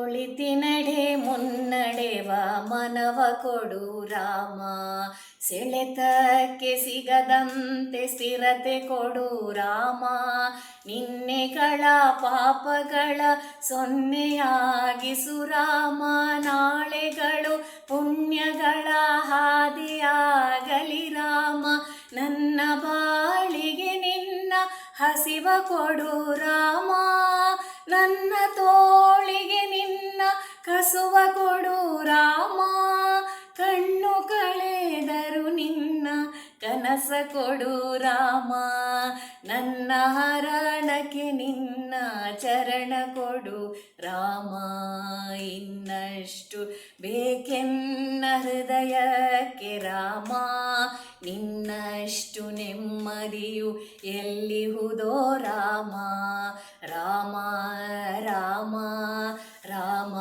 ಒಳಿತಿನಡೆ ಮುನ್ನಡೆವ ಮನವ ಕೊಡು ರಾಮ, ಸೆಳೆತಕ್ಕೆ ಸಿಗದಂತೆ ಸ್ಥಿರತೆ ಕೊಡು ರಾಮ, ನಿನ್ನೆಗಳ ಪಾಪಗಳ ಸೊನ್ನೆಯಾಗಿಸು ರಾಮ, ನಾಳೆಗಳು ಪುಣ್ಯಗಳ ಹಾದಿಯಾಗಲಿ ರಾಮ, ನನ್ನ ಬಾಳಿಗೆ ನಿನ್ನ ಹಸಿವ ಕೊಡು ರಾಮ, ನನ್ನ ತೋಳಿಗೆ ನಿನ್ನ ಕಸುವ ಕೊಡು ರಾಮ, ಕಣ್ಣು ಕಳೆದರು ನಿನ್ನ ಕನಸ ಕೊಡು ರಾಮ, ನನ್ನ ಹರಣಕ್ಕೆ ನಿನ್ನ ಚರಣ ಕೊಡು ರಾಮ, ಇನ್ನಷ್ಟು ಬೇಕೆನ್ನ ಹೃದಯಕ್ಕೆ ರಾಮ, ನಿನ್ನಷ್ಟು ನೆಮ್ಮದಿಯು ಎಲ್ಲಿಹುದೋ ರಾಮ, ರಾಮ ರಾಮ ರಾಮ.